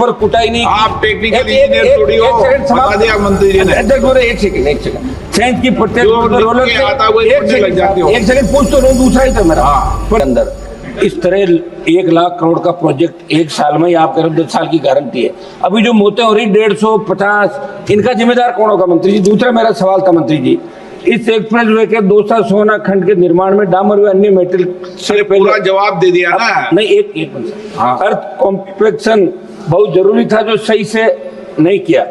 Proper कुटाई नहीं। आप टेक्निकल इंजीनियर थोड़ी हो, बता दिया मंत्री जी ने। एक सेकंड सेंस की प्रत्येक रोलर जो आता है वही पढ़ने लग जाते हो। एक सेकंड पूछ तो रहा हूं, दूसरा ही था मेरा अंदर। इस तरह 1 लाख करोड़ का प्रोजेक्ट एक साल में, आप कह रहे हो 10 साल की गारंटी है। अभी जो मौतें हो रही 150, इनका जिम्मेदार कौन होगा मंत्री जी? दूसरा मेरा सवाल था मंत्री जी, इस एक्सप्रेस वे के 200 सोना खंड के निर्माण में डामर व अन्य मेटल से पूरा जवाब दे दिया ना। नहीं, एक अर्थ कॉम्प्लेक्शन बहुत जरूरी था जो सही से नहीं किया,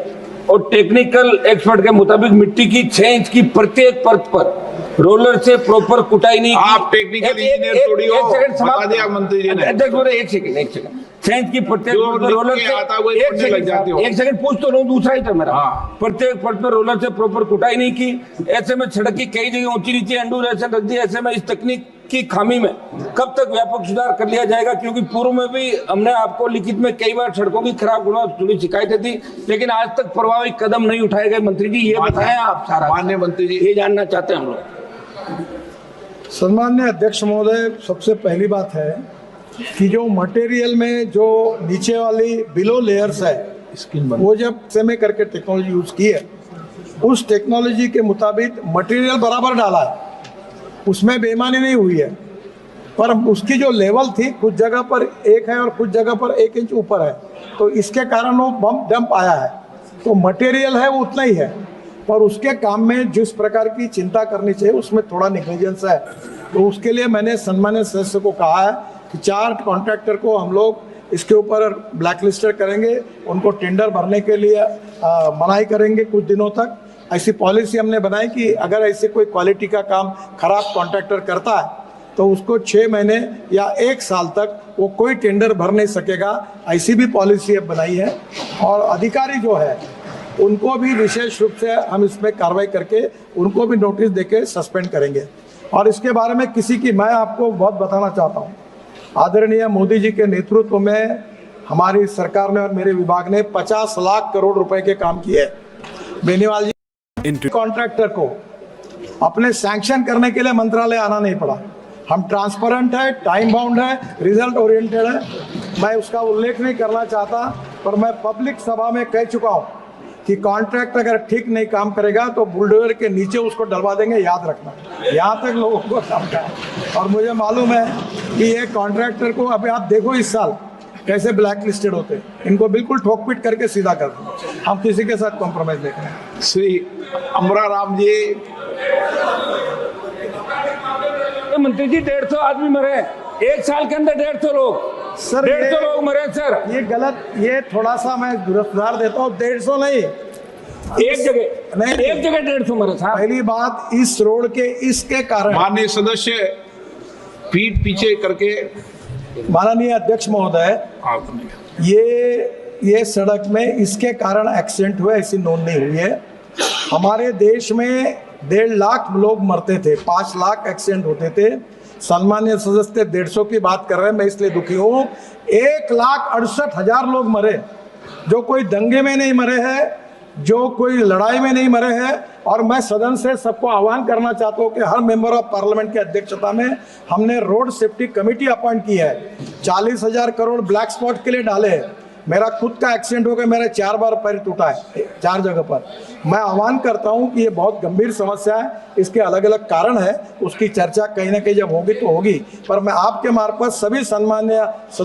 और टेक्निकल एक्सपर्ट के मुताबिक मिट्टी की 6 इंच की प्रत्येक परत पर रोलर से प्रॉपर कुटाई नहीं की। आप टेक्निकल इंजीनियर थोड़ी हो, बता दिया मंत्री जी ने। एक सेकंड 6 इंच की प्रत्येक रोलर से एक सेकंड पूछ तो रहा हूं, दूसरा ही था मेरा। प्रत्येक परत पर रोलर से प्रॉपर कुटाई नहीं की। ऐसे में सड़क की कई जगह ऊंची नीचे एंडूरेशन रख दी। ऐसे में इस तकनीक की खामी में कब तक व्यापक सुधार कर लिया जाएगा? क्योंकि पूर्व में भी हमने आपको लिखित में कई बार सड़कों की खराब गुणवत्ता जुड़ी शिकायतें थी, लेकिन आज तक प्रभावी कदम नहीं उठाए गए। मंत्री जी ये बताएं आप सारा। माननीय मंत्री जी, ये जानना चाहते हैं हम लोग। सम्माननीय अध्यक्ष महोदय, सबसे पहली बात है कि जो मटेरियल में जो नीचे वाली बिलो लेयर्स है, वो जब सेमी करके टेक्नोलॉजी यूज की है, उस टेक्नोलॉजी के मुताबिक मटेरियल बराबर डाला है, उसमें बेईमानी नहीं हुई है। पर उसकी जो लेवल थी कुछ जगह पर 1 है और कुछ जगह पर 1 इंच ऊपर है, तो इसके कारण वो बम डंप आया है। तो मटेरियल है वो उतना ही है, पर उसके काम में जिस प्रकार की चिंता करनी चाहिए उसमें थोड़ा निग्लिजेंस है। तो उसके लिए मैंने सम्मानित सदस्य को कहा है कि 4 कॉन्ट्रैक्टर को हम लोग इसके ऊपर ब्लैकलिस्टेड करेंगे, उनको टेंडर भरने के लिए मनाही करेंगे कुछ दिनों तक। ऐसी पॉलिसी हमने बनाई कि अगर ऐसे कोई क्वालिटी का काम खराब कॉन्ट्रैक्टर करता है तो उसको 6 महीने या 1 साल तक वो कोई टेंडर भर नहीं सकेगा। ऐसी भी पॉलिसी अब बनाई है, और अधिकारी जो है उनको भी विशेष रूप से हम इसमें कार्रवाई करके उनको भी नोटिस देके सस्पेंड करेंगे। और इसके बारे में किसी की, मैं आपको बहुत बताना चाहता हूँ, आदरणीय मोदी जी के नेतृत्व में हमारी सरकार ने और मेरे विभाग ने 50 लाख करोड़ रुपए के काम किए। बेनीवाल जी कॉन्ट्रैक्टर को अपने सैंक्शन करने के लिए मंत्रालय आना नहीं पड़ा। हम ट्रांसपेरेंट है, टाइम बाउंड है, रिजल्ट ओरिएंटेड है। मैं उसका उल्लेख नहीं करना चाहता, पर मैं पब्लिक सभा में कह चुका हूँ कि कॉन्ट्रैक्ट अगर ठीक नहीं काम करेगा तो बुलडोजर के नीचे उसको डलवा देंगे, याद रखना। यहाँ तक लोगों को समझा है। और मुझे मालूम है कि ये कॉन्ट्रैक्टर को अभी आप देखो इस साल कैसे ब्लैक लिस्टेड होते हैं, इनको बिल्कुल ठोक पीट करके सीधा कर दो। हम किसी के साथ कॉम्प्रोमाइज नहीं करें। श्री अमरा राम जी, मंत्री जी 150 आदमी मरे 1 साल के अंदर, 150 लोग सर, 150 लोग मरे सर। ये गलत, ये थोड़ा सा मैं सुधार देता हूँ। 150 नहीं, एक जगह नहीं, एक जगह 150 मरे साहब। पहली बात, इस रोड के इसके कारण, माननीय सदस्य पीठ पीछे करके, माननीय अध्यक्ष महोदय, ये सड़क में इसके कारण एक्सीडेंट हुए, ऐसी नोंद नहीं हुई है। हमारे देश में 1.5 लाख लोग मरते थे, 5 लाख एक्सीडेंट होते थे। सम्मानीय सदस्य 150 की बात कर रहे हैं, मैं इसलिए दुखी हूँ। 1,68,000 लोग मरे, जो कोई दंगे में नहीं मरे हैं, जो कोई लड़ाई में नहीं मरे हैं। और मैं सदन से सबको आह्वान करना चाहता हूँ कि हर मेंबर ऑफ पार्लियामेंट की अध्यक्षता में हमने रोड सेफ्टी कमेटी अपॉइंट की है। 40,000 करोड़ ब्लैक स्पॉट के लिए डाले हैं। मेरा खुद का एक्सीडेंट हो गया, मेरा 4 बार पैर टूटा है 4 जगह पर। मैं आह्वान करता हूं कि ये बहुत गंभीर समस्या है, इसके अलग अलग कारण है, उसकी चर्चा कहीं ना कहीं जब होगी तो होगी। पर मैं आपके मार्फत सभी सम्मानीय सदस्य